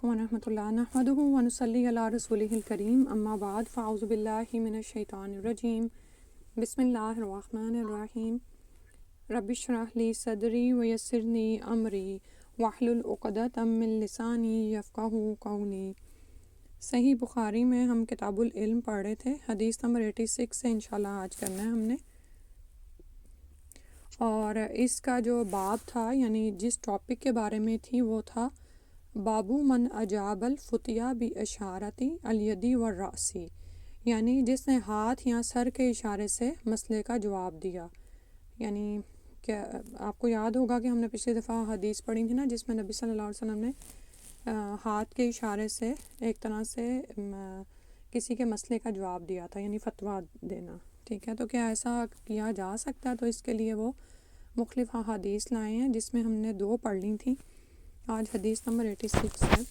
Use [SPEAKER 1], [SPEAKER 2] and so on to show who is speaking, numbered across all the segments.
[SPEAKER 1] علیکم ورحمۃ اللہ نحمدہ ونصلی علی رسولہ الکریم اما بعد فاعوذ باللہ من الشیطان الرجیم بسم اللہ الرحمن الرحیم رب اشرح لی صدری ویسرنی امری واحلل عقدۃ من لسانی یفقہوا قولی۔ صحیح بخاری میں ہم کتاب العلم پڑھ رہے تھے، حدیث نمبر 86 سے انشاءاللہ آج کرنا ہے ہم نے، اور اس کا جو باب تھا یعنی جس ٹاپک کے بارے میں تھی وہ تھا بابو من اجاب الفتیا باشارتی الیدی والراسی، یعنی جس نے ہاتھ یا سر کے اشارے سے مسئلے کا جواب دیا۔ یعنی کیا آپ کو یاد ہوگا کہ ہم نے پچھلی دفعہ حدیث پڑھی تھی نا، جس میں نبی صلی اللہ علیہ وسلم نے ہاتھ کے اشارے سے ایک طرح سے کسی کے مسئلے کا جواب دیا تھا، یعنی فتویٰ دینا، ٹھیک ہے۔ تو کیا ایسا کیا جا سکتا ہے؟ تو اس کے لیے وہ مختلف حدیث لائے ہیں، جس میں ہم نے 2 پڑھ لی تھیں۔ آج حدیث نمبر 86 ہے۔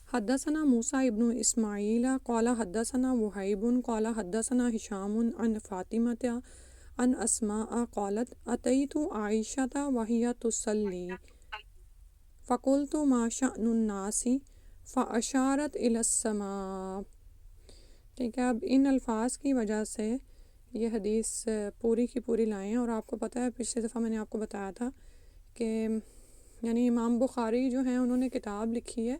[SPEAKER 1] حدثنا موسیٰ ابن اسماعیل قال حدثنا وہیب قال حدثنا ہشام عن فاطمۃ عن اسماء قالت اتیت عائشۃ وہی تصلی فقلت ما شأن الناس فاشارت الی السماء۔ ٹھیک ہے، اب ان الفاظ کی وجہ سے یہ حدیث پوری کی پوری لائیں ہیں، اور آپ کو پتہ ہے پچھلی دفعہ میں نے آپ کو بتایا تھا کہ یعنی امام بخاری جو ہیں انہوں نے کتاب لکھی ہے،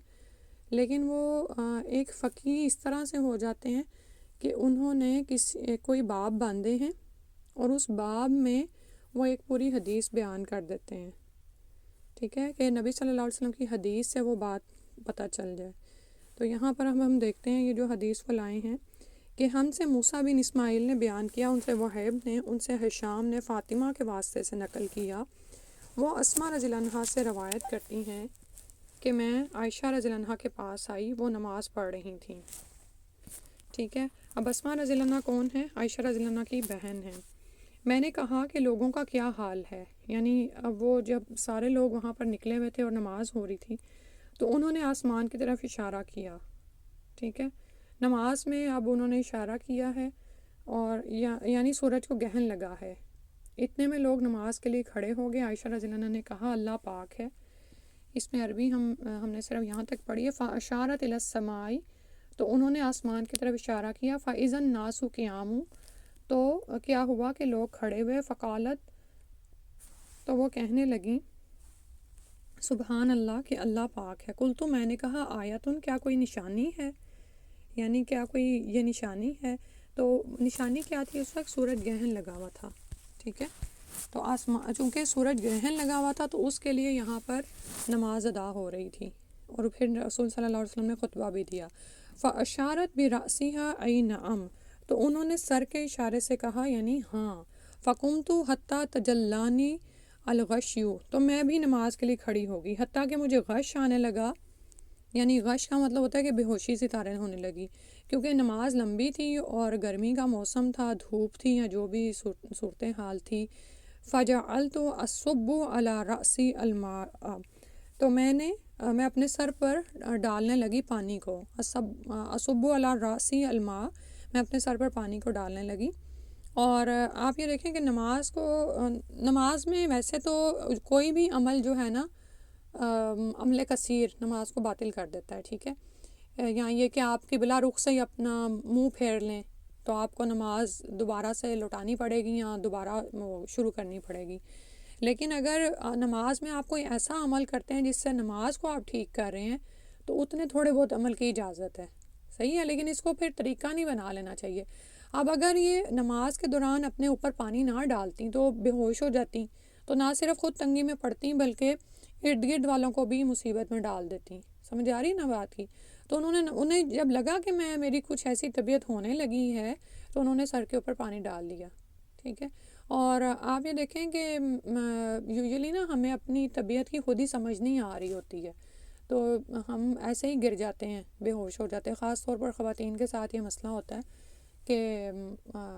[SPEAKER 1] لیکن وہ ایک فقیہ اس طرح سے ہو جاتے ہیں کہ انہوں نے کوئی باب باندھے ہیں اور اس باب میں وہ ایک پوری حدیث بیان کر دیتے ہیں، ٹھیک ہے، کہ نبی صلی اللہ علیہ وسلم کی حدیث سے وہ بات پتہ چل جائے۔ تو یہاں پر ہم دیکھتے ہیں یہ جو حدیث وہ لائے ہیں کہ ہم سے موسیٰ بن اسماعیل نے بیان کیا، ان سے وہیب نے، ان سے ہشام نے فاطمہ کے واسطے سے نقل کیا۔ وہ اسماء رضی اللہ عنہا سے روایت کرتی ہیں کہ میں عائشہ رضی اللہ عنہا کے پاس آئی، وہ نماز پڑھ رہی تھیں، ٹھیک ہے۔ اب اسماء رضی اللہ عنہا کون ہے؟ عائشہ رضی اللہ عنہا کی بہن ہیں۔ میں نے کہا کہ لوگوں کا کیا حال ہے، یعنی اب وہ جب سارے لوگ وہاں پر نکلے ہوئے تھے اور نماز ہو رہی تھی تو انہوں نے آسمان کی طرف اشارہ کیا، ٹھیک ہے، نماز میں اب انہوں نے اشارہ کیا ہے، اور یعنی سورج کو گہن لگا ہے۔ اتنے میں لوگ نماز کے لیے کھڑے ہو گئے۔ عائشہ رضی اللہ عنہا نے کہا اللہ پاک ہے، اس میں عربی ہم نے صرف یہاں تک پڑھی ہے، فاشارت الی السماء، تو انہوں نے آسمان کی طرف اشارہ کیا، فاذا الناس قیام، تو کیا ہوا کہ لوگ کھڑے ہوئے، فقالت، تو وہ کہنے لگیں سبحان اللہ کہ اللہ پاک ہے، قلت، میں نے کہا آیتن، کیا کوئی نشانی ہے، یعنی کیا کوئی یہ نشانی ہے؟ تو نشانی کیا تھی؟ اس وقت سورج گرہن لگا ہوا تھا، ٹھیک ہے، تو آسمان چونکہ سورج گرہن لگا ہوا تھا تو اس کے لیے یہاں پر نماز ادا ہو رہی تھی، اور پھر رسول صلی اللہ علیہ وسلم نے خطبہ بھی دیا۔ فاشارت برأسها ای نعم، تو انہوں نے سر کے اشارے سے کہا یعنی ہاں۔ فقمت حتی تجلانی الغشی، تو میں بھی نماز کے لیے کھڑی ہو گئی حتیٰ کہ مجھے غش آنے لگا، یعنی غش کا مطلب ہوتا ہے کہ بے ہوشی سی طارح ہونے لگی، کیونکہ نماز لمبی تھی اور گرمی کا موسم تھا، دھوپ تھی یا جو بھی صورتحال تھی۔ فجعلت اصب علی رأسی الماء، تو میں اپنے سر پر ڈالنے لگی پانی کو، اصب علی رأسی الماء، میں اپنے سر پر پانی کو ڈالنے لگی۔ اور آپ یہ دیکھیں کہ نماز میں ویسے تو کوئی بھی عمل جو ہے نا، عمل کثیر نماز کو باطل کر دیتا ہے، ٹھیک ہے، یا یہ کہ آپ قبلہ رخ سے ہی اپنا منہ پھیر لیں تو آپ کو نماز دوبارہ سے لوٹانی پڑے گی یا دوبارہ شروع کرنی پڑے گی۔ لیکن اگر نماز میں آپ کوئی ایسا عمل کرتے ہیں جس سے نماز کو آپ ٹھیک کر رہے ہیں تو اتنے تھوڑے بہت عمل کی اجازت ہے، صحیح ہے، لیکن اس کو پھر طریقہ نہیں بنا لینا چاہیے۔ اب اگر یہ نماز کے دوران اپنے اوپر پانی نہ ڈالتی تو بے ہوش ہو جاتی، تو نہ صرف خود تنگی میں پڑتی بلکہ ارد گرد والوں کو بھی مصیبت میں ڈال دیتی، سمجھ آ رہی نا بات کی؟ تو انہیں جب لگا کہ میری کچھ ایسی طبیعت ہونے لگی ہے تو انہوں نے سر کے اوپر پانی ڈال دیا، ٹھیک ہے۔ اور آپ یہ دیکھیں کہ یوزلی نا ہمیں اپنی طبیعت کی خود ہی سمجھ نہیں آ رہی ہوتی ہے، تو ہم ایسے ہی گر جاتے ہیں، بے ہوش ہو جاتے ہیں۔ خاص طور پر خواتین کے ساتھ یہ مسئلہ ہوتا ہے کہ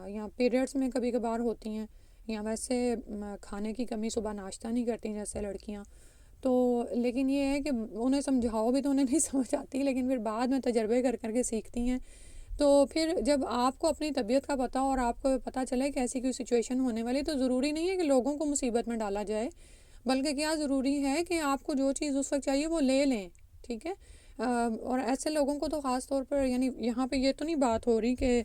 [SPEAKER 1] یا پیریڈز میں کبھی کبھار ہوتی ہیں، یا ویسے کھانے کی کمی، صبح ناشتہ نہیں کرتی جیسے لڑکیاں، تو لیکن یہ ہے کہ انہیں سمجھاؤ بھی تو انہیں نہیں سمجھ آتی، لیکن پھر بعد میں تجربے کر کر کے سیکھتی ہیں۔ تو پھر جب آپ کو اپنی طبیعت کا پتہ اور آپ کو پتہ چلے کہ ایسی کوئی سچویشن ہونے والی، تو ضروری نہیں ہے کہ لوگوں کو مصیبت میں ڈالا جائے، بلکہ کیا ضروری ہے کہ آپ کو جو چیز اس وقت چاہیے وہ لے لیں، ٹھیک ہے۔ اور ایسے لوگوں کو تو خاص طور پر، یعنی یہاں پہ یہ تو نہیں بات ہو رہی کہ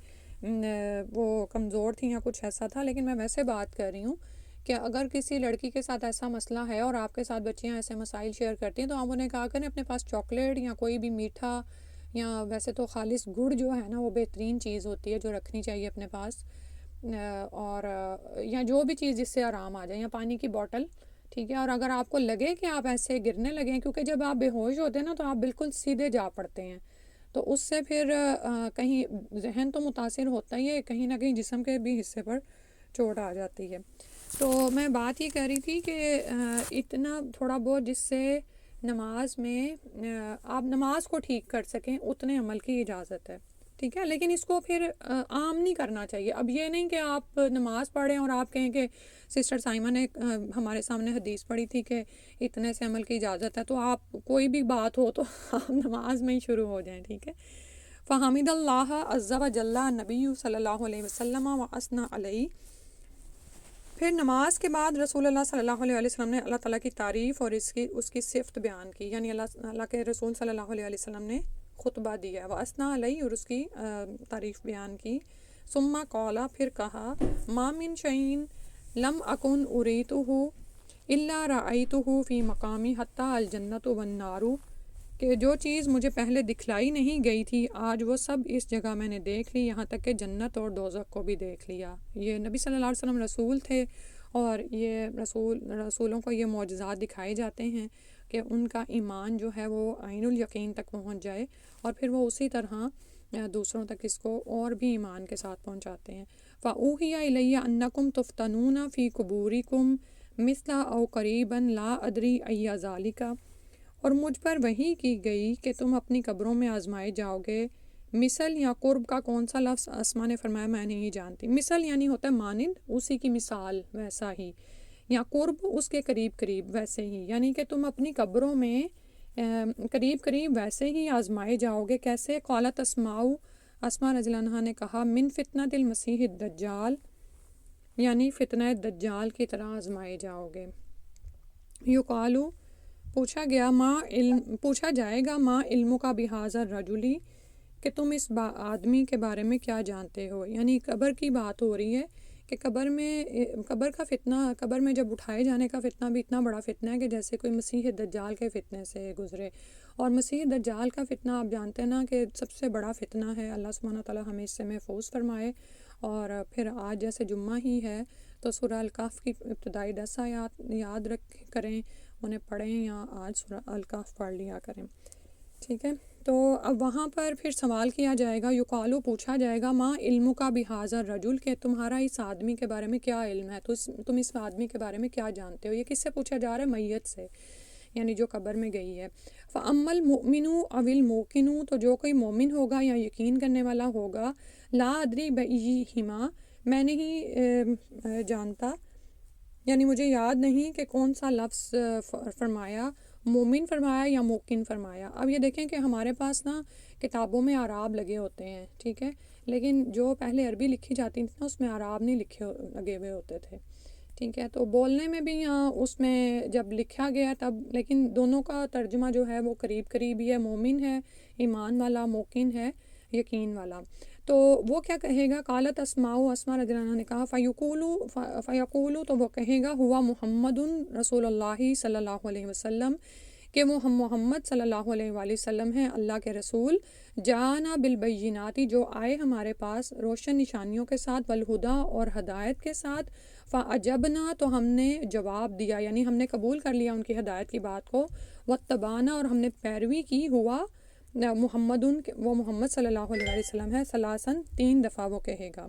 [SPEAKER 1] وہ کمزور تھیں یا کچھ ایسا تھا، لیکن میں ویسے بات کر رہی ہوں کہ اگر کسی لڑکی کے ساتھ ایسا مسئلہ ہے اور آپ کے ساتھ بچیاں ایسے مسائل شیئر کرتی ہیں، تو آپ انہیں کہا کریں اپنے پاس چاکلیٹ یا کوئی بھی میٹھا، یا ویسے تو خالص گڑ جو ہے نا وہ بہترین چیز ہوتی ہے جو رکھنی چاہیے اپنے پاس، اور یا جو بھی چیز جس سے آرام آ جائے، یا پانی کی بوٹل، ٹھیک ہے۔ اور اگر آپ کو لگے کہ آپ ایسے گرنے لگیں، کیونکہ جب آپ بے ہوش ہوتے ہیں نا تو آپ بالکل سیدھے جا پڑتے ہیں، تو اس سے پھر کہیں ذہن تو متاثر ہوتا ہی ہے، کہیں نہ کہیں جسم کے بھی حصے پر چوٹ آ جاتی ہے۔ تو میں بات یہ کر رہی تھی کہ اتنا تھوڑا بہت جس سے نماز میں آپ نماز کو ٹھیک کر سکیں اتنے عمل کی اجازت ہے، ٹھیک ہے، لیکن اس کو پھر عام نہیں کرنا چاہیے۔ اب یہ نہیں کہ آپ نماز پڑھیں اور آپ کہیں کہ سسٹر سائمہ نے ہمارے سامنے حدیث پڑھی تھی کہ اتنے سے عمل کی اجازت ہے، تو آپ کوئی بھی بات ہو تو آپ نماز میں ہی شروع ہو جائیں، ٹھیک ہے۔ فحمد اللہ عز و جل نبی صلی اللہ علیہ وسلم و اثنى علیہ، پھر نماز کے بعد رسول اللہ صلی اللہ علیہ وسلم نے اللہ تعالیٰ کی تعریف اور اس کی صفت بیان کی، یعنی اللہ کے رسول صلی اللہ علیہ وسلم نے خطبہ دیا و اثنا علیہ، اور اس کی تعریف بیان کی۔ ثم قال، پھر کہا، ما من شیء لم اکن اریتہ الا رأیتہ فی مقامی حتی الجنۃ والنار، کہ جو چیز مجھے پہلے دکھلائی نہیں گئی تھی آج وہ سب اس جگہ میں نے دیکھ لی، یہاں تک کہ جنت اور دوزخ کو بھی دیکھ لیا۔ یہ نبی صلی اللہ علیہ وسلم رسول تھے، اور یہ رسولوں کو یہ معجزات دکھائے جاتے ہیں کہ ان کا ایمان جو ہے وہ عین الیقین تک پہنچ جائے، اور پھر وہ اسی طرح دوسروں تک اس کو اور بھی ایمان کے ساتھ پہنچاتے ہیں۔ فَأُوحِیَ إِلَیَّ أَنَّکُمْ تُفْتَنُونَ فِی قُبُورِکُم مِثْلَ أَوْ قَرِیبًا لَا أَدْرِی أَیَّ ذَلِکَ، اور مجھ پر وحی کی گئی کہ تم اپنی قبروں میں آزمائے جاؤ گے۔ مثل یا قرب کا کون سا لفظ اسما نے فرمایا میں نہیں جانتی۔ مثل یعنی ہوتا ہے مانند، اسی کی مثال ویسا ہی، یا قرب اس کے قریب قریب ویسے ہی، یعنی کہ تم اپنی قبروں میں قریب قریب ویسے ہی آزمائے جاؤ گے۔ کیسے؟ قالت اسما رضی اللہ عنہا نے کہا، من فتنۃ المسیح الدجال، یعنی فتنہ دجال کی طرح آزمائے جاؤ گے۔ یقالو، پوچھا جائے گا، ما علم کا بہذا الرجل، کہ تم اس آدمی کے بارے میں کیا جانتے ہو، یعنی قبر کی بات ہو رہی ہے کہ قبر کا فتنہ، قبر میں جب اٹھائے جانے کا فتنہ بھی اتنا بڑا فتنہ ہے کہ جیسے کوئی مسیح دجال کے فتنے سے گزرے، اور مسیح دجال کا فتنہ آپ جانتے ہیں نا کہ سب سے بڑا فتنہ ہے، اللہ سبحانہ تعالیٰ ہمیں اس سے محفوظ فرمائے۔ اور پھر آج جیسے جمعہ ہی ہے تو سورہ الکہف کی ابتدائی 10 آیات یاد کریں، انہیں پڑھیں، یا آج سورہ الکہف پڑھ لیا کریں، ٹھیک ہے۔ تو اب وہاں پر پھر سوال کیا جائے گا، یقالو، پوچھا جائے گا، ما علم کا بہذا الرجل، کہ تمہارا اس آدمی کے بارے میں کیا علم ہے، تم اس آدمی کے بارے میں کیا جانتے ہو۔ یہ کس سے پوچھا جا رہا ہے؟ میت سے، یعنی جو قبر میں گئی ہے۔ فَأَمَّا الْمُؤْمِنُ أَوِ الْمُوقِنُ، تو جو کوئی مومن ہوگا یا یقین کرنے والا ہوگا، لا ادری بَأَیِّہِمَا، میں نہیں جانتا، یعنی مجھے یاد نہیں کہ کون سا لفظ فرمایا، مومن فرمایا یا موقن فرمایا۔ اب یہ دیکھیں کہ ہمارے پاس نا کتابوں میں اعراب لگے ہوتے ہیں، ٹھیک ہے، لیکن جو پہلے عربی لکھی جاتی تھی نا اس میں اعراب نہیں لگے ہوئے ہوتے تھے، ٹھیک ہے۔ تو بولنے میں بھی یہاں اس میں جب لکھا گیا تب، لیکن دونوں کا ترجمہ جو ہے وہ قریب قریب ہی ہے، مومن ہے ایمان والا، موقن ہے یقین والا۔ تو وہ کیا کہے گا؟ قالت اسماء رضی اللہ عنہ نے کہا، فیقولو، تو وہ کہے گا، ہوا محمد رسول اللہ صلی اللہ علیہ وسلم، کہ وہ محمد صلی اللہ علیہ وآلہ وسلم ہیں، اللہ کے رسول، جانا بالبیناتی، جو آئے ہمارے پاس روشن نشانیوں کے ساتھ، والہدا، اور ہدایت کے ساتھ، فاجبنا، تو ہم نے جواب دیا، یعنی ہم نے قبول کر لیا ان کی ہدایت کی بات کو، واتبعنا، اور ہم نے پیروی کی، ہوا محمد، وہ محمد صلی اللہ علیہ وآلہ وسلم ہے، ثلاثاً، 3 دفعہ وہ کہے گا،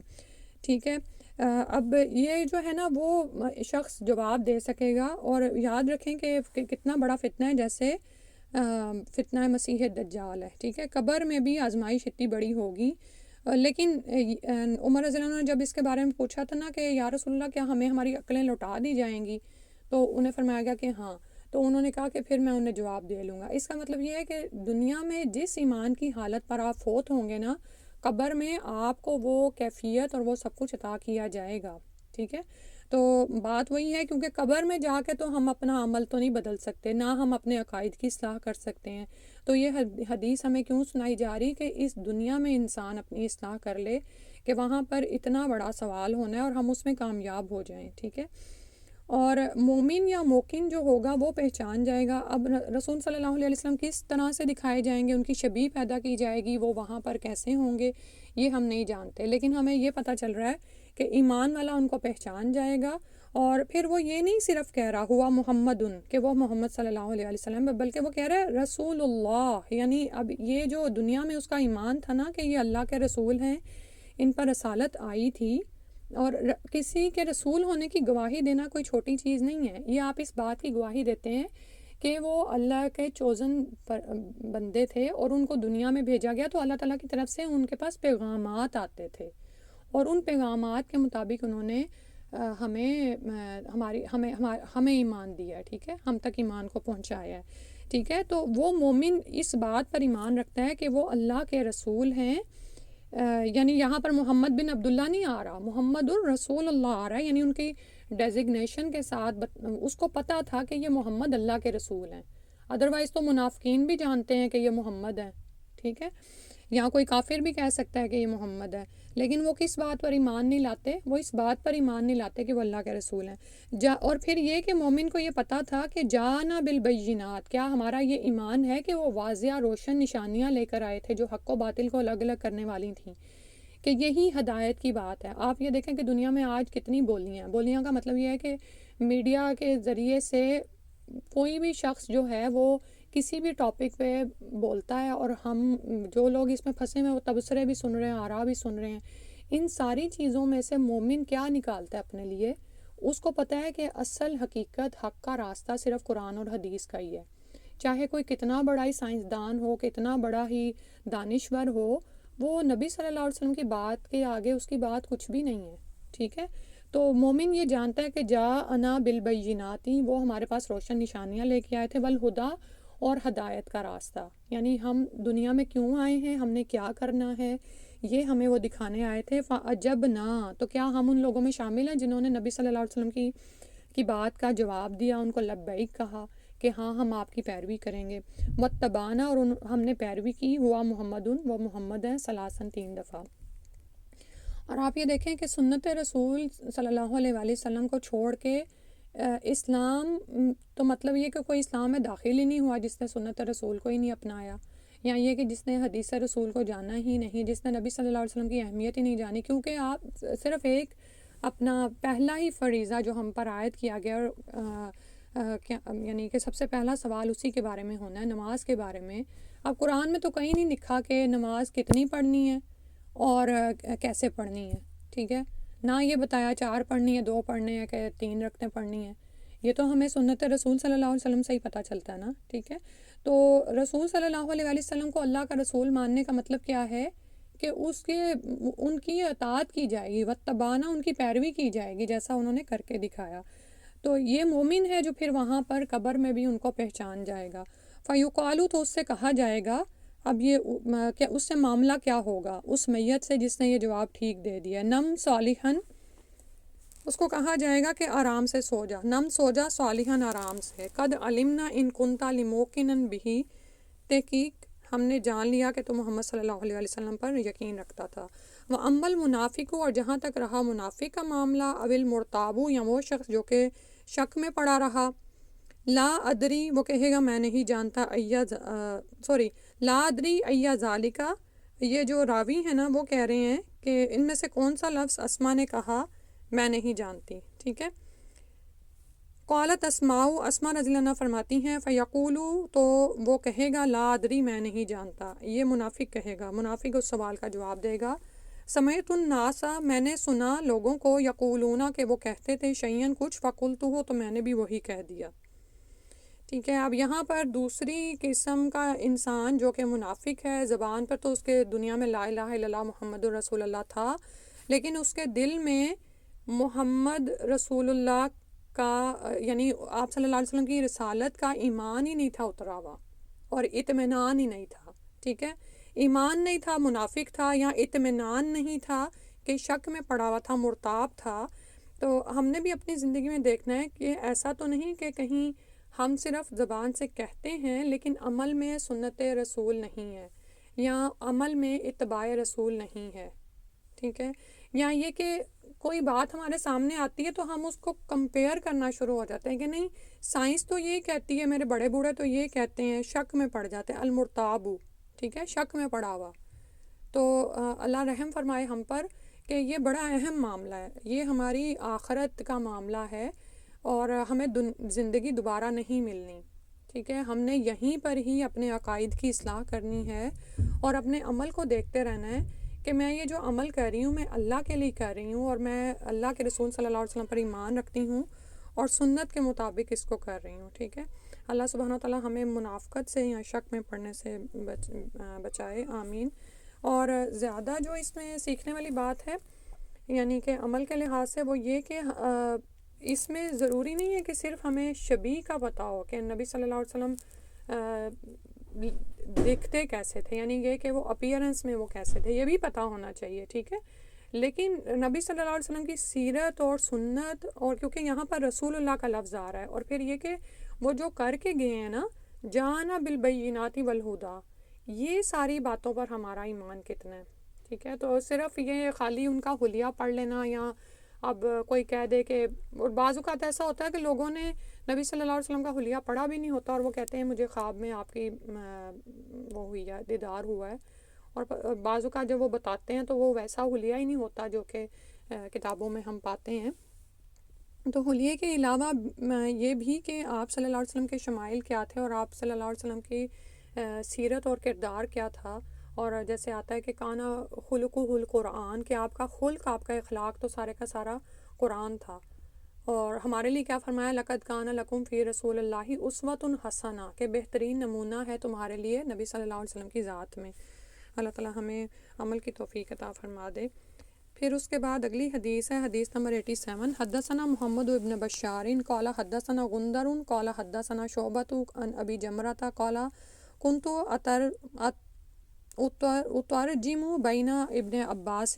[SPEAKER 1] ٹھیک ہے۔ اب یہ جو ہے نا وہ شخص جواب دے سکے گا، اور یاد رکھیں کہ کتنا بڑا فتنہ ہے، جیسے فتنہ مسیح دجال ہے، ٹھیک ہے۔ قبر میں بھی آزمائش اتنی بڑی ہوگی، لیکن عمر رضی اللہ عنہ نے جب اس کے بارے میں پوچھا تھا نا کہ یا رسول اللہ کیا ہمیں ہماری عقلیں لوٹا دی جائیں گی، تو انہیں فرمایا گیا کہ ہاں، تو انہوں نے کہا کہ پھر میں انہیں جواب دے لوں گا۔ اس کا مطلب یہ ہے کہ دنیا میں جس ایمان کی حالت پر آپ فوت ہوں گے نا، قبر میں آپ کو وہ کیفیت اور وہ سب کچھ عطا کیا جائے گا، ٹھیک ہے۔ تو بات وہی ہے، کیونکہ قبر میں جا کے تو ہم اپنا عمل تو نہیں بدل سکتے، نہ ہم اپنے عقائد کی اصلاح کر سکتے ہیں، تو یہ حدیث ہمیں کیوں سنائی جا رہی کہ اس دنیا میں انسان اپنی اصلاح کر لے کہ وہاں پر اتنا بڑا سوال ہونا ہے اور ہم اس میں کامیاب ہو جائیں، ٹھیک ہے۔ اور مومن یا موقن جو ہوگا وہ پہچان جائے گا۔ اب رسول صلی اللہ علیہ وسلم کس طرح سے دکھائے جائیں گے، ان کی شبیہ پیدا کی جائے گی، وہ وہاں پر کیسے ہوں گے، یہ ہم نہیں جانتے، لیکن ہمیں یہ پتہ چل رہا ہے کہ ایمان والا ان کو پہچان جائے گا۔ اور پھر وہ یہ نہیں صرف کہہ رہا ہوا محمد کہ وہ محمد صلی اللہ علیہ وسلم ہے، بلکہ وہ کہہ رہا ہے رسول اللہ، یعنی اب یہ جو دنیا میں اس کا ایمان تھا نا کہ یہ اللہ کے رسول ہیں، ان پر رسالت آئی تھی، اور کسی کے رسول ہونے کی گواہی دینا کوئی چھوٹی چیز نہیں ہے۔ یہ آپ اس بات کی گواہی دیتے ہیں کہ وہ اللہ کے چوزن بندے تھے اور ان کو دنیا میں بھیجا گیا، تو اللہ تعالیٰ کی طرف سے ان کے پاس پیغامات آتے تھے، اور ان پیغامات کے مطابق انہوں نے ہمیں ایمان دیا ہے، ٹھیک ہے، ہم تک ایمان کو پہنچایا ہے، ٹھیک ہے۔ تو وہ مومن اس بات پر ایمان رکھتا ہے کہ وہ اللہ کے رسول ہیں، یعنی یہاں پر محمد بن عبداللہ نہیں آ رہا، محمد الرسول اللہ آ رہا ہے، یعنی ان کی ڈیزگنیشن کے ساتھ اس کو پتہ تھا کہ یہ محمد اللہ کے رسول ہیں۔ ادروائز تو منافقین بھی جانتے ہیں کہ یہ محمد ہے، ٹھیک ہے، یہاں کوئی کافر بھی کہہ سکتا ہے کہ یہ محمد ہے، لیکن وہ کس بات پر ایمان نہیں لاتے، وہ اس بات پر ایمان نہیں لاتے کہ وہ اللہ کے رسول ہیں۔ اور پھر یہ کہ مومن کو یہ پتہ تھا کہ جانا بالبینات، کیا ہمارا یہ ایمان ہے کہ وہ واضح روشن نشانیاں لے کر آئے تھے جو حق و باطل کو الگ الگ کرنے والی تھیں، کہ یہی ہدایت کی بات ہے۔ آپ یہ دیکھیں کہ دنیا میں آج کتنی بولیاں کا مطلب یہ ہے کہ میڈیا کے ذریعے سے کوئی بھی شخص جو ہے وہ کسی بھی ٹاپک پہ بولتا ہے، اور ہم جو لوگ اس میں پھنسے ہوئے وہ تبصرے بھی سن رہے ہیں، آراء بھی سن رہے ہیں۔ ان ساری چیزوں میں سے مومن کیا نکالتا ہے اپنے لیے؟ اس کو پتہ ہے کہ اصل حقیقت، حق کا راستہ صرف قرآن اور حدیث کا ہی ہے، چاہے کوئی کتنا بڑا ہی سائنسدان ہو، کتنا بڑا ہی دانشور ہو، وہ نبی صلی اللہ علیہ وسلم کی بات کے آگے اس کی بات کچھ بھی نہیں ہے، ٹھیک ہے۔ تو مومن یہ جانتا ہے کہ جا انا بالبیناتی، وہ ہمارے پاس روشن نشانیاں لے کے آئے تھے، والہدا، اور ہدایت کا راستہ، یعنی ہم دنیا میں کیوں آئے ہیں، ہم نے کیا کرنا ہے، یہ ہمیں وہ دکھانے آئے تھے۔ فَعَجَبْنَا، تو کیا ہم ان لوگوں میں شامل ہیں جنہوں نے نبی صلی اللہ علیہ وسلم کی بات کا جواب دیا، ان کو لبیک کہا کہ ہاں ہم آپ کی پیروی کریں گے، واتبعنا، اور ہم نے پیروی کی، ہوا محمد، وہ محمد ہیں، ثلاثاً 3 دفعہ۔ اور آپ یہ دیکھیں کہ سنت رسول صلی اللہ علیہ وآلہ وسلم کو چھوڑ کے اسلام، تو مطلب یہ کہ کوئی اسلام میں داخل ہی نہیں ہوا جس نے سنت رسول کو ہی نہیں اپنایا، یا یہ کہ جس نے حدیث رسول کو جانا ہی نہیں، جس نے نبی صلی اللہ علیہ وسلم کی اہمیت ہی نہیں جانی، کیونکہ آپ صرف ایک اپنا پہلا ہی فریضہ جو ہم پر عائد کیا گیا، یعنی کہ سب سے پہلا سوال اسی کے بارے میں ہونا ہے، نماز کے بارے میں۔ اب قرآن میں تو کہیں نہیں لکھا کہ نماز کتنی پڑھنی ہے اور کیسے پڑھنی ہے، ٹھیک ہے، نہ یہ بتایا 4 پڑھنی ہے، 2 پڑھنے ہیں کہ 3 رکعتیں پڑھنی ہیں، یہ تو ہمیں سنت رسول صلی اللہ علیہ وسلم سے ہی پتہ چلتا ہے نا، ٹھیک ہے۔ تو رسول صلی اللہ علیہ وآلہ وسلم کو اللہ کا رسول ماننے کا مطلب کیا ہے کہ ان کی اطاعت کی جائے گی، واتبعنا، ان کی پیروی کی جائے گی جیسا انہوں نے کر کے دکھایا۔ تو یہ مومن ہے جو پھر وہاں پر قبر میں بھی ان کو پہچان جائے گا۔ فیقالو، تو اس سے کہا جائے گا، اب یہ کہ اس سے معاملہ کیا ہوگا اس میت سے جس نے یہ جواب ٹھیک دے دیا، نم صالحاً، اس کو کہا جائے گا کہ آرام سے سو جا، نم سو جا، صالحاً، آرام سے، قد علمنا ان کنتا لموقنا بہ، تحقیق ہم نے جان لیا کہ تو محمد صلی اللہ علیہ وسلم پر یقین رکھتا تھا۔ وَأَمَّا الْمُنَافِقُ، اور جہاں تک رہا منافق کا معاملہ، او المرتاب، یا وہ شخص جو کہ شک میں پڑا رہا، لا ادری، وہ کہے گا میں نہیں جانتا، لا ادری ایا ذالکا، یہ جو راوی ہیں نا وہ کہہ رہے ہیں کہ ان میں سے کون سا لفظ اسما نے کہا میں نہیں جانتی، ٹھیک ہے۔ قالت اسماء، اسماء رضی اللہ عنہ فرماتی ہیں، فیقولو، تو وہ کہے گا لا ادری، میں نہیں جانتا، یہ منافق کہے گا، منافق اس سوال کا جواب دے گا، سمیت الناس، میں نے سنا لوگوں کو، یقولون، کہ وہ کہتے تھے، شیئن کچھ، فقلتہ، تو میں نے بھی وہی کہہ دیا، ٹھیک ہے۔ اب یہاں پر دوسری قسم کا انسان جو کہ منافق ہے، زبان پر تو اس کے دنیا میں لا الہ الا اللہ محمد الرسول اللہ تھا، لیکن اس کے دل میں محمد رسول اللہ کا، یعنی آپ صلی اللہ علیہ وسلم کی رسالت کا ایمان ہی نہیں تھا اترا ہوا، اور اطمینان ہی نہیں تھا، ٹھیک ہے، ایمان نہیں تھا، منافق تھا، یا اطمینان نہیں تھا کہ شک میں پڑا ہوا تھا، مرتاب تھا۔ تو ہم نے بھی اپنی زندگی میں دیکھنا ہے کہ ایسا تو نہیں کہ کہیں ہم صرف زبان سے کہتے ہیں لیکن عمل میں سنت رسول نہیں ہے، یا عمل میں اتباع رسول نہیں ہے، ٹھیک ہے؟ یا یہ کہ کوئی بات ہمارے سامنے آتی ہے تو ہم اس کو کمپیئر کرنا شروع ہو جاتے ہیں کہ نہیں سائنس تو یہ کہتی ہے، میرے بڑے بوڑھے تو یہ کہتے ہیں، شک میں پڑ جاتے ہیں، المرتابو، ٹھیک ہے، شک میں پڑا ہوا۔ تو اللہ رحم فرمائے ہم پر کہ یہ بڑا اہم معاملہ ہے، یہ ہماری آخرت کا معاملہ ہے، اور ہمیں زندگی دوبارہ نہیں ملنی، ٹھیک ہے؟ ہم نے یہیں پر ہی اپنے عقائد کی اصلاح کرنی ہے اور اپنے عمل کو دیکھتے رہنا ہے کہ میں یہ جو عمل کر رہی ہوں میں اللہ کے لیے کر رہی ہوں، اور میں اللہ کے رسول صلی اللہ علیہ وسلم پر ایمان رکھتی ہوں اور سنت کے مطابق اس کو کر رہی ہوں، ٹھیک ہے؟ اللہ سبحانہ وتعالیٰ ہمیں منافقت سے یا شک میں پڑنے سے بچائے، آمین۔ اور زیادہ جو اس میں سیکھنے والی بات ہے یعنی کہ عمل کے لحاظ سے وہ یہ کہ اس میں ضروری نہیں ہے کہ صرف ہمیں شبیہ کا پتہ ہو کہ نبی صلی اللہ علیہ وسلم دیکھتے کیسے تھے، یعنی یہ کہ وہ اپیئرنس میں وہ کیسے تھے، یہ بھی پتہ ہونا چاہیے، ٹھیک ہے؟ لیکن نبی صلی اللہ علیہ وسلم کی سیرت اور سنت، اور کیونکہ یہاں پر رسول اللہ کا لفظ آ رہا ہے، اور پھر یہ کہ وہ جو کر کے گئے ہیں نا، جانا بالبینات والہدا، یہ ساری باتوں پر ہمارا ایمان کتنا ہے، ٹھیک ہے؟ تو صرف یہ خالی ان کا حلیہ پڑھ لینا، یا اب کوئی کہہ دے کہ، اور بعض اوقات ایسا ہوتا ہے کہ لوگوں نے نبی صلی اللہ علیہ وسلم کا حلیہ پڑھا بھی نہیں ہوتا اور وہ کہتے ہیں مجھے خواب میں آپ کی وہ ہوئی ہے، دیدار ہوا ہے، اور بعض اوقات جب وہ بتاتے ہیں تو وہ ویسا حلیہ ہی نہیں ہوتا جو کہ کتابوں میں ہم پاتے ہیں۔ تو حلیے کے علاوہ یہ بھی کہ آپ صلی اللہ علیہ وسلم کے شمائل کیا تھے اور آپ صلی اللہ علیہ وسلم کی سیرت اور کردار کیا تھا، اور جیسے آتا ہے کہ کانا خلقہ القرآن، کہ آپ کا خلق، آپ کا اخلاق تو سارے کا سارا قرآن تھا، اور ہمارے لیے کیا فرمایا، لقد کان لکم فی رسول اللہ اسوۃ حسنہ، کہ بہترین نمونہ ہے تمہارے لیے نبی صلی اللہ علیہ وسلم کی ذات میں۔ اللہ تعالیٰ ہمیں عمل کی توفیق عطا فرما دے۔ پھر اس کے بعد اگلی حدیث ہے، حدیث نمبر 87، حدثنا محمد ابن بشار قال حدثنا غندر قال حدثنا شعبۃ عن ابی جمرۃ قال كنت اترجم بین ابن عباس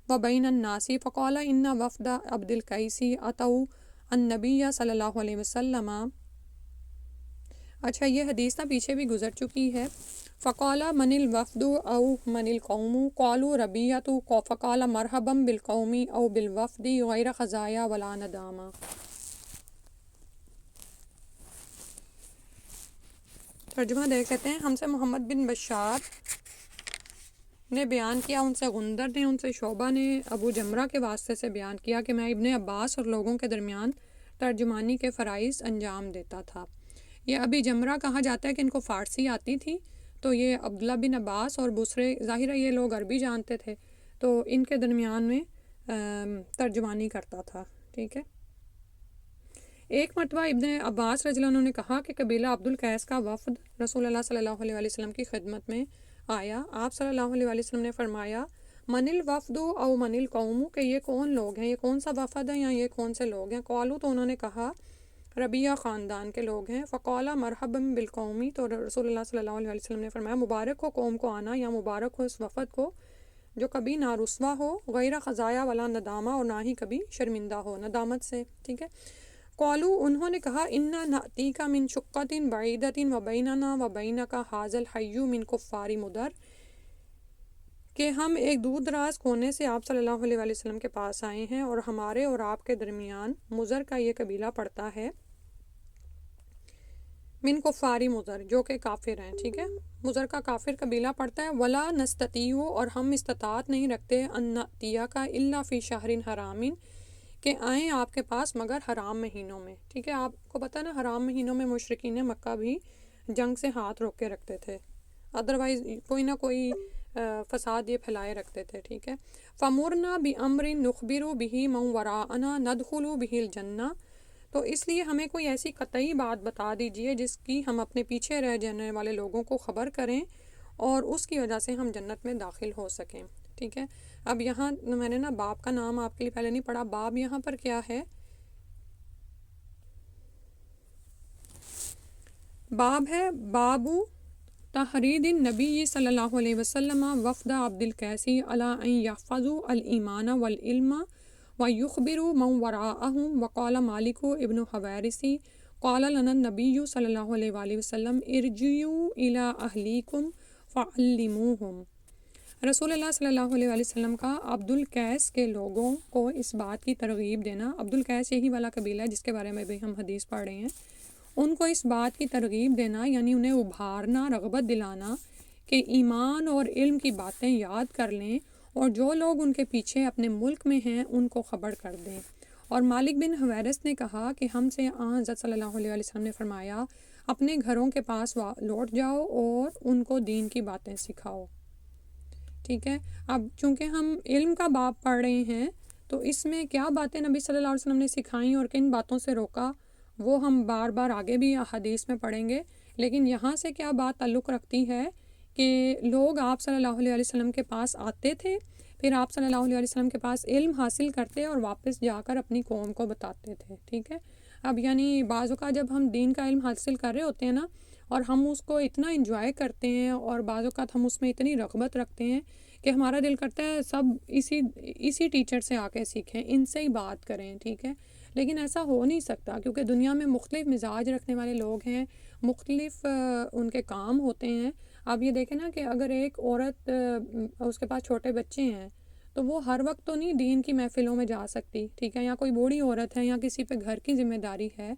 [SPEAKER 1] وبین الناس فقال ان وفد عبد القیس اتوا النبی صلی اللہ علیہ وسلم۔ اچھا یہ حدیث نا پیچھے بھی گزر چکی ہے۔ فقال من الوفد او من القوم قالوا ربیعۃ فقال مرحبا بالقوم او بالوفد غیر خزایا ولا ندامہ۔ ترجمہ دیکھ لیتے ہیں۔ ہم سے محمد بن بشار نے بیان کیا، ان سے غندر نے، ان سے شعبہ نے ابو جمرہ کے واسطے سے بیان کیا کہ میں ابن عباس اور لوگوں کے درمیان ترجمانی کے فرائض انجام دیتا تھا۔ یہ ابی جمرہ کہا جاتا ہے کہ ان کو فارسی آتی تھی، تو یہ عبداللہ بن عباس اور بصرے، ظاہر ہے یہ لوگ عربی جانتے تھے، تو ان کے درمیان میں ترجمانی کرتا تھا، ٹھیک ہے؟ ایک مرتبہ ابن عباس رضی اللہ عنہ نے کہا کہ قبیلہ عبد القیس کا وفد رسول اللہ صلی اللہ علیہ وسلم کی خدمت میں آیا۔ آپ صلی اللہ علیہ وسلم نے فرمایا من الوفد او من القوم، کہ یہ کون لوگ ہیں، یہ کون سا وفد ہے یا یہ کون سے لوگ ہیں؟ قالو، تو انہوں نے کہا ربیہ خاندان کے لوگ ہیں۔ فقال مرحبا بالقومی، تو رسول اللہ صلی اللہ علیہ وسلم نے فرمایا مبارک ہو قوم کو آنا، یا مبارک ہو اس وفد کو جو کبھی نہ رسوا ہو، غیر خزایا ولا ندامہ، اور نہ ہی کبھی شرمندہ ہو ندامت سے، ٹھیک ہے؟ قالو، انہوں نے کہا انا نأتیک من شقۃ بعیدۃ وبیننا وبینک ھذا الحی من کفار مدر، کہ ہم ایک دور دراز کونے سے آپ صلی اللہ علیہ وسلم کے پاس آئے ہیں اور ہمارے اور آپ کے درمیان مضر کا یہ قبیلہ پڑتا ہے، من کفاری مضر، جو کہ کافر ہیں، ٹھیک ہے؟ مضر کا کافر قبیلہ پڑتا ہے۔ ولا نستطیع، اور ہم استطاعت نہیں رکھتے، ان نأتیک الا فی شہر حرام، کہ آئیں آپ کے پاس مگر حرام مہینوں میں، ٹھیک ہے؟ آپ کو پتہ نا حرام مہینوں میں مشرکین مکہ بھی جنگ سے ہاتھ روک کے رکھتے تھے، ادروائز کوئی نہ کوئی فساد یہ پھیلائے رکھتے تھے، ٹھیک ہے؟ فمرنا بامر نخبر به من وراءنا ندخل به الجنہ، تو اس لیے ہمیں کوئی ایسی قطعی بات بتا دیجئے جس کی ہم اپنے پیچھے رہ جانے والے لوگوں کو خبر کریں اور اس کی وجہ سے ہم جنت میں داخل ہو سکیں، ٹھیک ہے؟ اب یہاں میں نے نا باب کا نام آپ کے لیے پہلے نہیں پڑھا، باب یہاں پر کیا ہے؟ باب ہے باب تحرید النبی صلی اللہ علیہ وسلم وفد عبد القیس علی ان یحفظوا الایمان والعلم ویخبروا من وراءهم، وقال مالک ابن حویرث قال لنا النبی صلی اللہ علیہ وآلہ وسلم ارجعوا الی اہلیکم فعلموہم۔ رسول اللہ صلی اللہ علیہ وآلہ وسلم کا عبد القیس کے لوگوں کو اس بات کی ترغیب دینا، عبد القیس یہی والا قبیلہ ہے جس کے بارے میں بھی ہم حدیث پڑھ رہے ہیں، ان کو اس بات کی ترغیب دینا یعنی انہیں ابھارنا، رغبت دلانا کہ ایمان اور علم کی باتیں یاد کر لیں، اور جو لوگ ان کے پیچھے اپنے ملک میں ہیں ان کو خبر کر دیں۔ اور مالک بن حویرث نے کہا کہ ہم سے حضرت صلی اللہ علیہ وسلم نے فرمایا اپنے گھروں کے پاس لوٹ جاؤ اور ان کو دین کی باتیں سکھاؤ۔ ٹھیک ہے، اب چونکہ ہم علم کا باب پڑھ رہے ہیں تو اس میں کیا باتیں نبی صلی اللہ علیہ وسلم نے سکھائیں اور کن باتوں سے روکا وہ ہم بار بار آگے بھی حدیث میں پڑھیں گے، لیکن یہاں سے کیا بات تعلق رکھتی ہے کہ لوگ آپ صلی اللہ علیہ وسلم کے پاس آتے تھے، پھر آپ صلی اللہ علیہ وسلم کے پاس علم حاصل کرتے اور واپس جا کر اپنی قوم کو بتاتے تھے۔ ٹھیک ہے، اب یعنی بعض اوقات جب ہم دین کا علم حاصل کر رہے ہوتے ہیں نا اور ہم اس کو اتنا انجوائے کرتے ہیں اور بعض اوقات ہم اس میں اتنی رغبت رکھتے ہیں کہ ہمارا دل کرتا ہے سب اسی ٹیچر سے آ کے سیکھیں، ان سے ہی بات کریں۔ ٹھیک ہے، لیکن ایسا ہو نہیں سکتا کیونکہ دنیا میں مختلف مزاج رکھنے والے لوگ ہیں، مختلف ان کے کام ہوتے ہیں۔ اب یہ دیکھیں نا کہ اگر ایک عورت اس کے پاس چھوٹے بچے ہیں تو وہ ہر وقت تو نہیں دین کی محفلوں میں جا سکتی، ٹھیک ہے، یا کوئی بوڑھی عورت ہے یا کسی پہ گھر کی ذمہ داری ہے،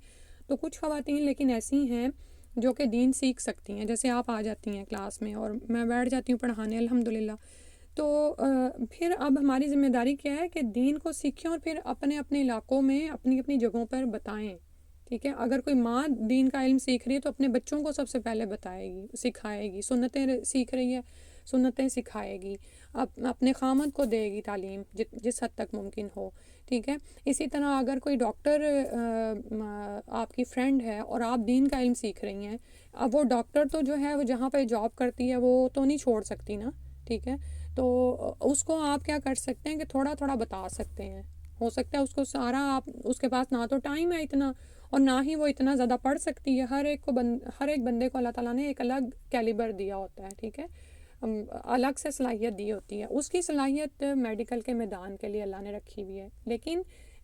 [SPEAKER 1] تو کچھ خواتین لیکن ایسی ہیں جو کہ دین سیکھ سکتی ہیں، جیسے آپ آ جاتی ہیں کلاس میں اور میں بیٹھ جاتی ہوں پڑھانے الحمدللہ۔ تو پھر اب ہماری ذمہ داری کیا ہے کہ دین کو سیکھیں اور پھر اپنے اپنے علاقوں میں اپنی اپنی جگہوں پر بتائیں۔ ٹھیک ہے، اگر کوئی ماں دین کا علم سیکھ رہی ہے تو اپنے بچوں کو سب سے پہلے بتائے گی، سکھائے گی، سنتیں سیکھ رہی ہے سنتیں سکھائے گی، اپنے خامد کو دے گی تعلیم جس حد تک ممکن ہو۔ ٹھیک ہے، اسی طرح اگر کوئی ڈاکٹر آپ کی فرینڈ ہے اور آپ دین کا علم سیکھ رہی ہیں، اب وہ ڈاکٹر تو جو ہے وہ جہاں پہ جاب کرتی ہے وہ تو نہیں چھوڑ سکتی نا، ٹھیک ہے، تو اس کو آپ کیا کر سکتے ہیں کہ تھوڑا تھوڑا بتا سکتے ہیں، ہو سکتا ہے اس کو سارا آپ اس کے پاس نہ تو ٹائم ہے اتنا اور نہ ہی وہ اتنا زیادہ پڑھ سکتی ہے، ہر ایک بندے کو اللہ تعالیٰ نے ایک الگ کیلیبر دیا ہوتا ہے، ٹھیک ہے، الگ سے صلاحیت دی ہوتی ہے، اس کی صلاحیت میڈیکل کے میدان کے لیے اللہ نے رکھی ہوئی ہے، لیکن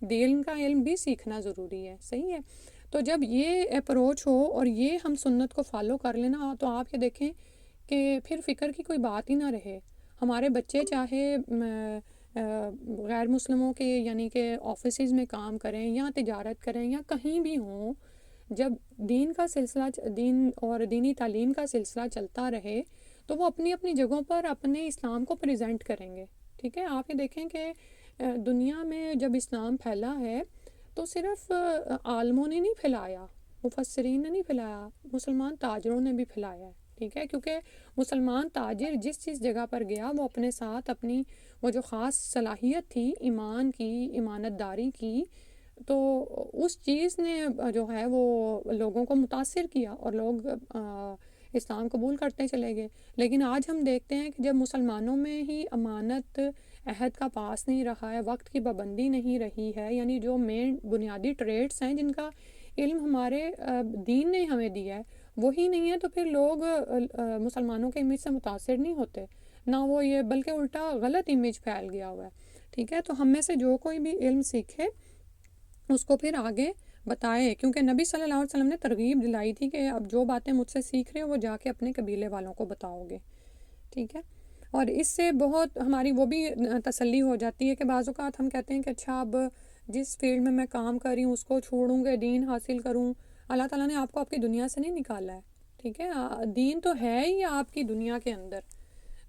[SPEAKER 1] دین کا علم بھی سیکھنا ضروری ہے، صحیح ہے۔ تو جب یہ اپروچ ہو اور یہ ہم سنت کو فالو کر لینا تو آپ یہ دیکھیں کہ پھر فکر کی کوئی بات ہی نہ رہے۔ ہمارے بچے چاہے غیر مسلموں کے یعنی کہ آفیسز میں کام کریں یا تجارت کریں یا کہیں بھی ہوں، جب دین کا سلسلہ دین اور دینی تعلیم کا سلسلہ چلتا رہے تو وہ اپنی اپنی جگہوں پر اپنے اسلام کو پریزنٹ کریں گے۔ ٹھیک ہے، آپ یہ دیکھیں کہ دنیا میں جب اسلام پھیلا ہے تو صرف عالموں نے نہیں پھیلایا، مفسرین نے نہیں پھیلایا، مسلمان تاجروں نے بھی پھیلایا ہے۔ ٹھیک ہے، کیونکہ مسلمان تاجر جس جگہ پر گیا وہ اپنے ساتھ اپنی وہ جو خاص صلاحیت تھی ایمان کی، امانت داری کی، تو اس چیز نے جو ہے وہ لوگوں کو متاثر کیا اور لوگ اسلام قبول کرتے چلے گئے۔ لیکن آج ہم دیکھتے ہیں کہ جب مسلمانوں میں ہی امانت عہد کا پاس نہیں رہا ہے، وقت کی پابندی نہیں رہی ہے، یعنی جو مین بنیادی ٹریڈس ہیں جن کا علم ہمارے دین نے ہمیں دیا ہے وہی نہیں ہے، تو پھر لوگ مسلمانوں کے امیج سے متاثر نہیں ہوتے، نہ وہ یہ بلکہ الٹا غلط امیج پھیل گیا ہوا ہے۔ ٹھیک ہے، تو ہم میں سے جو کوئی بھی علم سیکھے اس کو پھر آگے بتائے، کیونکہ نبی صلی اللہ علیہ وسلم نے ترغیب دلائی تھی کہ اب جو باتیں مجھ سے سیکھ رہے ہو وہ جا کے اپنے قبیلے والوں کو بتاؤ گے۔ ٹھیک ہے، اور اس سے بہت ہماری وہ بھی تسلی ہو جاتی ہے کہ بعض اوقات ہم کہتے ہیں کہ اچھا اب جس فیلڈ میں میں کام کر رہی ہوں اس کو چھوڑوں گے، دین حاصل کروں۔ اللہ تعالیٰ نے آپ کو آپ کی دنیا سے نہیں نکالا ہے، ٹھیک ہے، دین تو ہے ہی آپ کی دنیا کے اندر،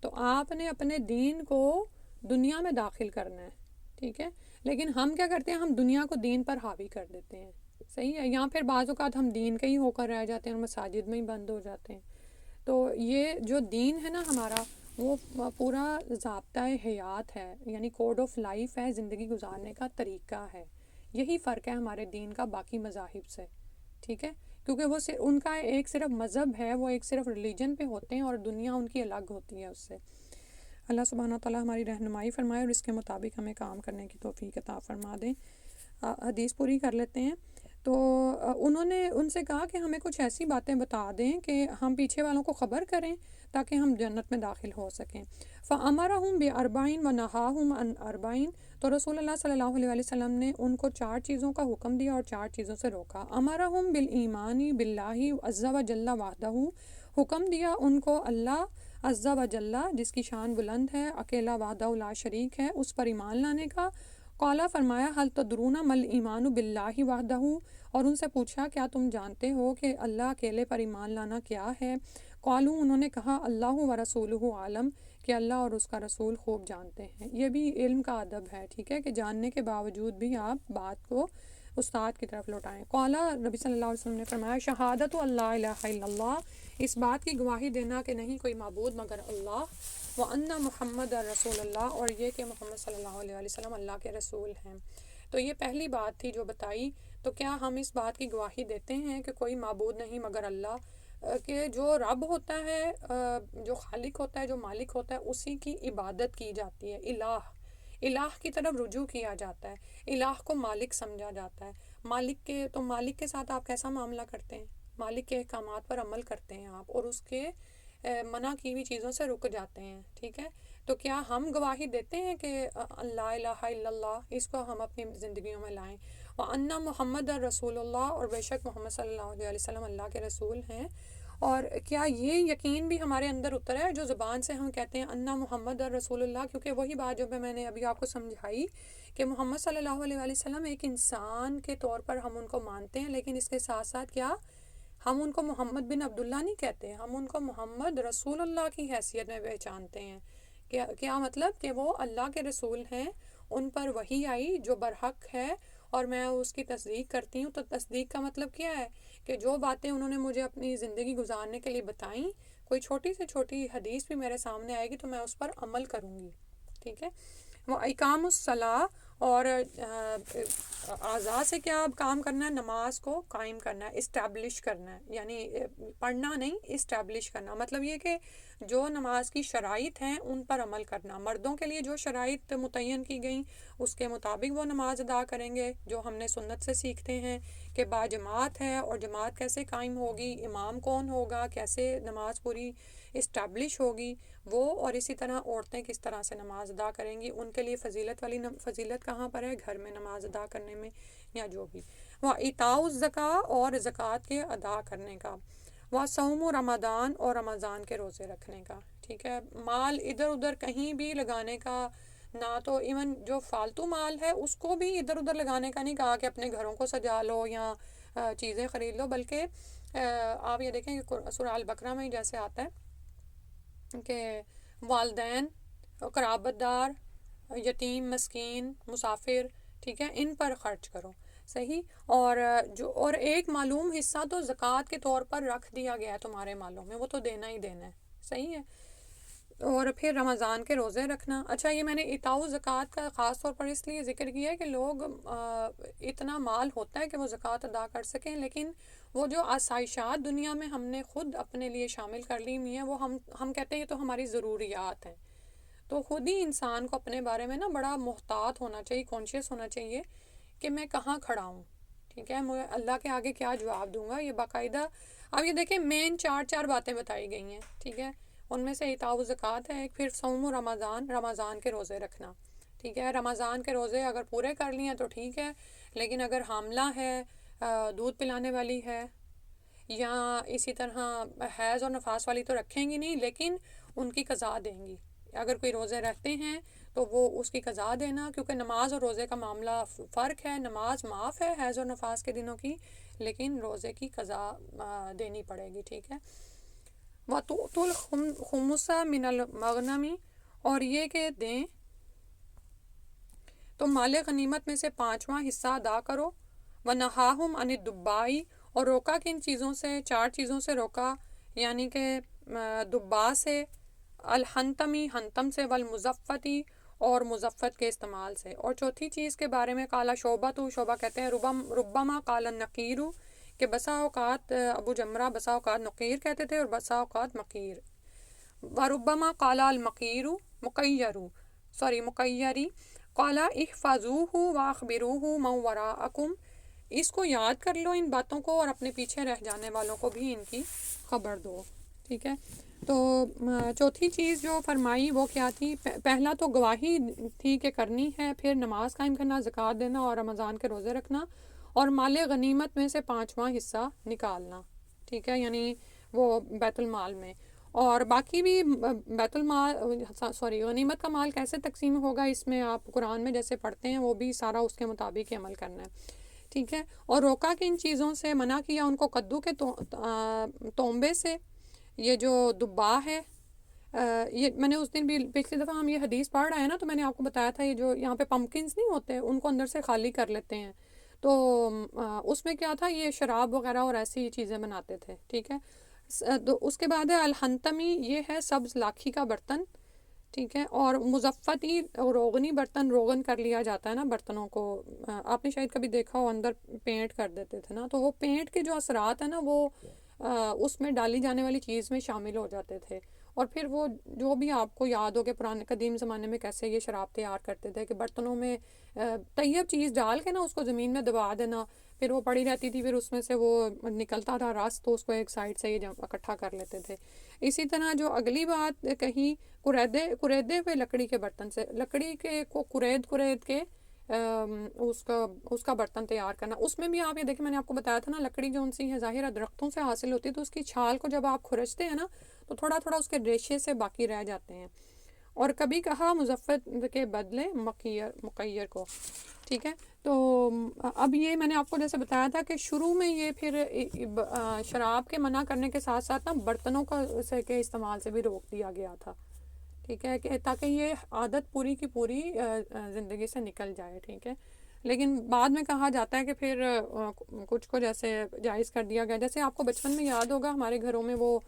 [SPEAKER 1] تو آپ نے اپنے دین کو دنیا میں داخل کرنا ہے، ٹھیک ہے، لیکن ہم کیا کرتے ہیں، ہم دنیا کو دین پر حاوی کر دیتے ہیں، صحیح ہے، یا پھر بعض اوقات ہم دین کے ہی ہو کر رہ جاتے ہیں اور مساجد میں ہی بند ہو جاتے ہیں۔ تو یہ جو دین ہے نا ہمارا وہ پورا ضابطۂ حیات ہے، یعنی کوڈ آف لائف ہے، زندگی گزارنے کا طریقہ ہے، یہی فرق ہے ہمارے دین کا باقی مذاہب سے، ٹھیک ہے، کیونکہ وہ ان کا ایک صرف مذہب ہے، وہ ایک صرف ریلیجن پہ ہوتے ہیں اور دنیا ان کی الگ ہوتی ہے اس سے۔ اللہ سبحانہ تعالیٰ ہماری رہنمائی فرمائے اور اس کے مطابق ہمیں کام کرنے کی توفیق عطا فرما دیں۔ حدیث پوری کر لیتے ہیں۔ تو انہوں نے ان سے کہا کہ ہمیں کچھ ایسی باتیں بتا دیں کہ ہم پیچھے والوں کو خبر کریں تاکہ ہم جنت میں داخل ہو سکیں۔ فَأَمَرَهُمْ بِأَرْبَعٍ وَنَهَاهُمْ عَنْ أَرْبَعٍ، تو رسول اللہ صلی اللہ علیہ وسلم نے ان کو 4 چیزوں کا حکم دیا اور 4 چیزوں سے روکا۔ امرہم بالایمان باللہ عز وجل وحدہ، حکم دیا ان کو اللہ عز وجل جس کی شان بلند ہے، اکیلا وحدہ لا شریک ہے، اس پر ایمان لانے کا۔ قالا فرمایا حل تدرون مل ایمان باللہ وحدہ، اور ان سے پوچھا کیا تم جانتے ہو کہ اللہ اکیلے پر ایمان لانا کیا ہے؟ قالو، انہوں نے کہا اللہ و رسولہ عالم، کہ اللہ اور اس کا رسول خوب جانتے ہیں۔ یہ بھی علم کا ادب ہے، ٹھیک ہے، کہ جاننے کے باوجود بھی آپ بات کو استاد کی طرف لوٹائیں۔ قالا، نبی صلی اللہ علیہ وسلم نے فرمایا شہادت اللہ الہ الا اللہ، اس بات کی گواہی دینا کہ نہیں کوئی معبود مگر اللہ، وان محمد رسول اللہ، اور یہ کہ محمد صلی اللہ علیہ وسلم اللہ کے رسول ہیں۔ تو یہ پہلی بات تھی جو بتائی۔ تو کیا ہم اس بات کی گواہی دیتے ہیں کہ کوئی معبود نہیں مگر اللہ، کہ جو رب ہوتا ہے، جو خالق ہوتا ہے، جو مالک ہوتا ہے، اسی کی عبادت کی جاتی ہے۔ الہ کی طرف رجوع کیا جاتا ہے، الہ کو مالک سمجھا جاتا ہے۔ مالک کے ساتھ آپ کیسا معاملہ کرتے ہیں؟ مالک کے احکامات پر عمل کرتے ہیں آپ، اور اس کے منع کی ہوئی چیزوں سے رک جاتے ہیں، ٹھیک ہے۔ تو کیا ہم گواہی دیتے ہیں کہ لا الہ الا اللہ، اس کو ہم اپنی زندگیوں میں لائیں، وَأَنَّ محمد رسول اللہ، اور بے شک محمد صلی اللہ علیہ وسلم اللہ کے رسول ہیں؟ اور کیا یہ یقین بھی ہمارے اندر اترا ہے جو زبان سے ہم کہتے ہیں انا محمد رسول اللہ؟ کیونکہ وہی بات جو میں نے ابھی آپ کو سمجھائی کہ محمد صلی اللہ علیہ وسلم ایک انسان کے طور پر ہم ان کو مانتے ہیں، لیکن اس کے ساتھ ساتھ کیا ہم ان کو محمد بن عبداللہ نہیں کہتے، ہم ان کو محمد رسول اللہ کی حیثیت میں پہچانتے ہیں۔ کیا مطلب کہ وہ اللہ کے رسول ہیں، ان پر وحی آئی جو برحق ہے، اور میں اس کی تصدیق کرتی ہوں۔ تو تصدیق کا مطلب کیا ہے کہ جو باتیں انہوں نے مجھے اپنی زندگی گزارنے کے لیے بتائیں، کوئی چھوٹی سے چھوٹی حدیث بھی میرے سامنے آئے گی تو میں اس پر عمل کروں گی، ٹھیک ہے۔ وہ اقام الصلاۃ، اور اعضاء سے کیا کام کرنا ہے؟ نماز کو قائم کرنا ہے، اسٹیبلش کرنا ہے، یعنی پڑھنا نہیں، اسٹیبلش کرنا، مطلب یہ کہ جو نماز کی شرائط ہیں ان پر عمل کرنا۔ مردوں کے لیے جو شرائط متعین کی گئیں اس کے مطابق وہ نماز ادا کریں گے، جو ہم نے سنت سے سیکھتے ہیں کہ با جماعت ہے، اور جماعت کیسے قائم ہوگی، امام کون ہوگا، کیسے نماز پوری اسٹیبلش ہوگی وہ، اور اسی طرح عورتیں کس طرح سے نماز ادا کریں گی، ان کے لیے فضیلت کہاں پر ہے؟ گھر میں نماز ادا کرنے میں، یا جو بھی۔ وَإِيتَاءُ الزَّكَاةِ، اور زکوٰۃ کے ادا کرنے کا۔ وَصَوْمُ رمضان، اور رمضان کے روزے رکھنے کا، ٹھیک ہے۔ مال ادھر ادھر کہیں بھی لگانے کا نہ، تو ایون جو فالتو مال ہے اس کو بھی ادھر ادھر لگانے کا نہیں کہا کہ اپنے گھروں کو سجا لو یا چیزیں خرید لو، بلکہ آپ یہ دیکھیں کہ سورہ البقرہ میں جیسے آتا ہے کہ والدین، قرابت دار، یتیم، مسکین، مسافر، ٹھیک ہے، ان پر خرچ کرو، صحیح۔ اور ایک معلوم حصہ تو زکوٰۃ کے طور پر رکھ دیا گیا ہے تمہارے مالوں میں، وہ تو دینا ہی دینا ہے، صحیح ہے۔ اور پھر رمضان کے روزے رکھنا۔ اچھا، یہ میں نے اِتاء زکوٰۃ کا خاص طور پر اس لیے ذکر کیا ہے کہ لوگ اتنا مال ہوتا ہے کہ وہ زکوٰۃ ادا کر سکیں، لیکن وہ جو آسائشات دنیا میں ہم نے خود اپنے لیے شامل کر لی ہوئی ہیں، وہ ہم کہتے ہیں یہ تو ہماری ضروریات ہیں۔ تو خود ہی انسان کو اپنے بارے میں نا بڑا محتاط ہونا چاہیے، کانشیس ہونا چاہیے کہ میں کہاں کھڑا ہوں، ٹھیک ہے، میں اللہ کے آگے کیا جواب دوں گا۔ یہ باقاعدہ اب یہ دیکھیں مین چار باتیں بتائی گئی ہیں، ٹھیک ہے، ان میں سے اِتاء زکوٰۃ ہے، پھر صوم رمضان کے روزے رکھنا، ٹھیک ہے۔ رمضان کے روزے اگر پورے کر لیے تو ٹھیک ہے، لیکن اگر حاملہ ہے، دودھ پلانے والی ہے، یا اسی طرح حیض اور نفاس والی تو رکھیں گی نہیں، لیکن ان کی قضا دیں گی۔ اگر کوئی روزے رہتے ہیں تو وہ اس کی قضا دینا، کیونکہ نماز اور روزے کا معاملہ فرق ہے۔ نماز معاف ہے حیض اور نفاس کے دنوں کی، لیکن روزے کی قضا دینی پڑے گی، ٹھیک ہے۔ وَتُؤْتُوا الْخُمُسَ مِنَ الْمَغْنَمِ، اور یہ کہ دیں تو مال غنیمت میں سے 5واں حصہ ادا کرو۔ وَنَهَاهُمْ عَنِ الدُّبَّاءِ، اور روکا کن چیزوں سے؟ 4 چیزوں سے روکا، یعنی کہ دبا سے، الحنتمی، ہنتم سے، والمزفتی، اور مزفت کے استعمال سے۔ اور چوتھی چیز کے بارے میں قال شعبہ کہتے ہیں ربما قال النقیر، کہ بسا اوقات ابو جمرہ بسا اوقات نقیر کہتے تھے اور بسا اوقات مقیر۔ وربما قال المقیر مقیری، قال احفظوہ واخبروہ من وراءکم، اس کو یاد کر لو ان باتوں کو، اور اپنے پیچھے رہ جانے والوں کو بھی ان کی خبر دو، ٹھیک ہے۔ تو چوتھی چیز جو فرمائی وہ کیا تھی؟ پہلا تو گواہی تھی کہ کرنی ہے، پھر نماز قائم کرنا، زکوٰۃ دینا اور رمضان کے روزے رکھنا، اور مال غنیمت میں سے 5واں حصہ نکالنا، ٹھیک ہے، یعنی وہ بیت المال میں۔ اور باقی بھی بیت المال غنیمت کا مال کیسے تقسیم ہوگا، اس میں آپ قرآن میں جیسے پڑھتے ہیں وہ بھی سارا اس کے مطابق ہی عمل کرنا ہے، ٹھیک ہے۔ اور روکا کہ ان چیزوں سے منع کیا ان کو، کدو کے تونبے سے، یہ جو دبا ہے، یہ میں نے اس دن بھی پچھلی دفعہ ہم یہ حدیث پڑھ رہے ہیں نا، تو میں نے آپ کو بتایا تھا یہ جو یہاں پہ پمپکنز نہیں ہوتے ان کو اندر سے خالی کر لیتے ہیں، تو اس میں کیا تھا، یہ شراب وغیرہ اور ایسی چیزیں بناتے تھے، ٹھیک ہے۔ تو اس کے بعد ہے الحنتمی، یہ ہے سبز لاکھی کا برتن، ٹھیک ہے۔ اور مزفتی روغنی برتن، روغن کر لیا جاتا ہے نا برتنوں کو، آپ نے شاید کبھی دیکھا ہو اندر پینٹ کر دیتے تھے نا، تو وہ پینٹ کے جو اثرات ہیں نا وہ اس میں ڈالی جانے والی چیز میں شامل ہو جاتے تھے، اور پھر وہ جو بھی آپ کو یاد ہو کہ پرانے قدیم زمانے میں کیسے یہ شراب تیار کرتے تھے کہ برتنوں میں طیب چیز ڈال کے نا اس کو زمین میں دبا دینا، پھر وہ پڑی رہتی تھی، پھر اس میں سے وہ نکلتا تھا رس، تو اس کو ایک سائڈ سے یہ اکٹھا کر لیتے تھے۔ اسی طرح جو اگلی بات کہیں، کریدے ہوئے لکڑی کے برتن سے، لکڑی کے کو کرید کے اس کا برتن تیار کرنا، اس میں بھی آپ یہ دیکھیں، میں نے آپ کو بتایا تھا نا، لکڑی جو ان سی ہے ظاہر درختوں سے حاصل ہوتی ہے، تو اس کی چھال کو جب آپ کھرچتے ہیں نا تو تھوڑا تھوڑا اس کے ریشے سے باقی رہ جاتے ہیں۔ اور کبھی کہا مزفت کے بدلے مقیر کو، ٹھیک ہے۔ تو اب یہ میں نے آپ کو جیسے بتایا تھا کہ شروع میں یہ پھر شراب کے منع کرنے کے ساتھ ساتھ نا برتنوں کے استعمال سے بھی روک دیا گیا تھا، ٹھیک ہے، کہ تاکہ یہ عادت پوری کی پوری زندگی سے نکل جائے، ٹھیک ہے۔ لیکن بعد میں کہا جاتا ہے کہ پھر کچھ کو جیسے جائز کر دیا گیا، جیسے آپ کو بچپن میں یاد ہوگا ہمارے گھروں میں وہ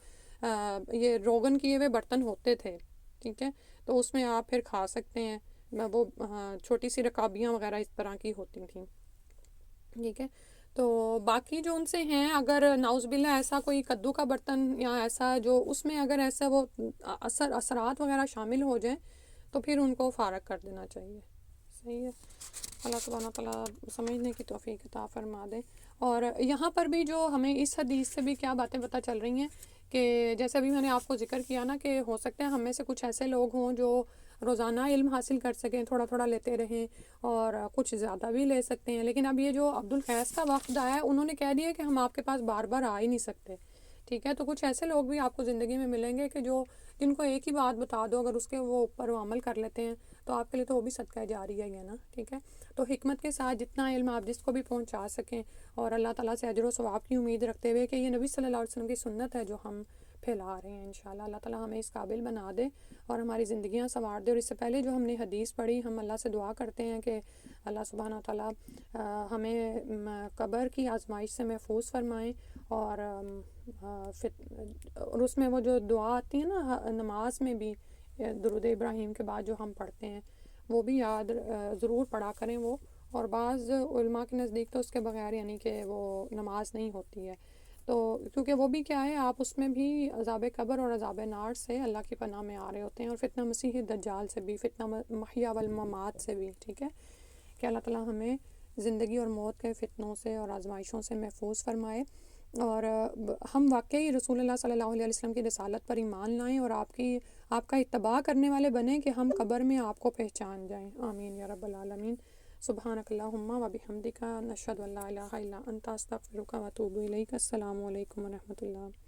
[SPEAKER 1] یہ روغن کیے ہوئے برتن ہوتے تھے، ٹھیک ہے، تو اس میں آپ پھر کھا سکتے ہیں، وہ چھوٹی سی رکابیاں وغیرہ اس طرح کی ہوتی تھیں، ٹھیک ہے۔ تو باقی جو ان سے ہیں، اگر نعوذ باللہ ایسا کوئی کدو کا برتن یا ایسا جو اس میں اگر ایسا وہ اثرات وغیرہ شامل ہو جائیں تو پھر ان کو فارغ کر دینا چاہیے، صحیح ہے۔ اللہ سبحانہ تعالیٰ سمجھنے کی توفیق عطا فرما دے۔ اور یہاں پر بھی جو ہمیں اس حدیث سے بھی کیا باتیں پتہ چل رہی ہیں کہ جیسے ابھی میں نے آپ کو ذکر کیا نا کہ ہو سکتا ہے ہم میں سے کچھ ایسے لوگ ہوں جو روزانہ علم حاصل کر سکیں، تھوڑا تھوڑا لیتے رہیں، اور کچھ زیادہ بھی لے سکتے ہیں، لیکن اب یہ جو عبد القیس کا وقت آیا ہے، انہوں نے کہہ دیا کہ ہم آپ کے پاس بار بار آ ہی نہیں سکتے، ٹھیک ہے۔ تو کچھ ایسے لوگ بھی آپ کو زندگی میں ملیں گے کہ جن کو ایک ہی بات بتا دو، اگر اس کے وہ اوپر وہ عمل کر لیتے ہیں تو آپ کے لیے تو وہ بھی صدقہ جاریہ ہی ہے نا، ٹھیک ہے۔ تو حکمت کے ساتھ جتنا علم آپ جس کو بھی پہنچا سکیں، اور اللہ تعالیٰ سے اجر و ثواب کی امید رکھتے ہوئے کہ یہ نبی صلی اللہ علیہ وسلم کی سنت ہے جو ہم پھیلا رہے ہیں، انشاءاللہ اللہ تعالیٰ ہمیں اس قابل بنا دے اور ہماری زندگیاں سنوار دے۔ اور اس سے پہلے جو ہم نے حدیث پڑھی، ہم اللہ سے دعا کرتے ہیں کہ اللہ سبحانہ تعالیٰ ہمیں قبر کی آزمائش سے محفوظ فرمائیں، اور اس میں وہ جو دعا آتی ہے نا نماز میں بھی، درود ابراہیم کے بعد جو ہم پڑھتے ہیں، وہ بھی یاد ضرور پڑھا کریں وہ، اور بعض علماء کے نزدیک تو اس کے بغیر یعنی کہ وہ نماز نہیں ہوتی ہے، تو کیونکہ وہ بھی کیا ہے، آپ اس میں بھی عذاب قبر اور عذاب نار سے اللہ کی پناہ میں آ رہے ہوتے ہیں، اور فتنہ مسیح دجال سے بھی، فتنہ محیا والممات سے بھی، ٹھیک ہے، کہ اللہ تعالیٰ ہمیں زندگی اور موت کے فتنوں سے اور آزمائشوں سے محفوظ فرمائے، اور ہم واقعی رسول اللہ صلی اللہ علیہ وسلم کی رسالت پر ایمان لائیں، اور آپ کا اتباع کرنے والے بنیں کہ ہم قبر میں آپ کو پہچان جائیں، آمین یا رب العالمین۔ سبحانک اللہم و بحمدک، نشہد ان لا الہ الا انت، استغفرک و اتوب الیک۔ السلام علیکم و رحمۃ اللہ۔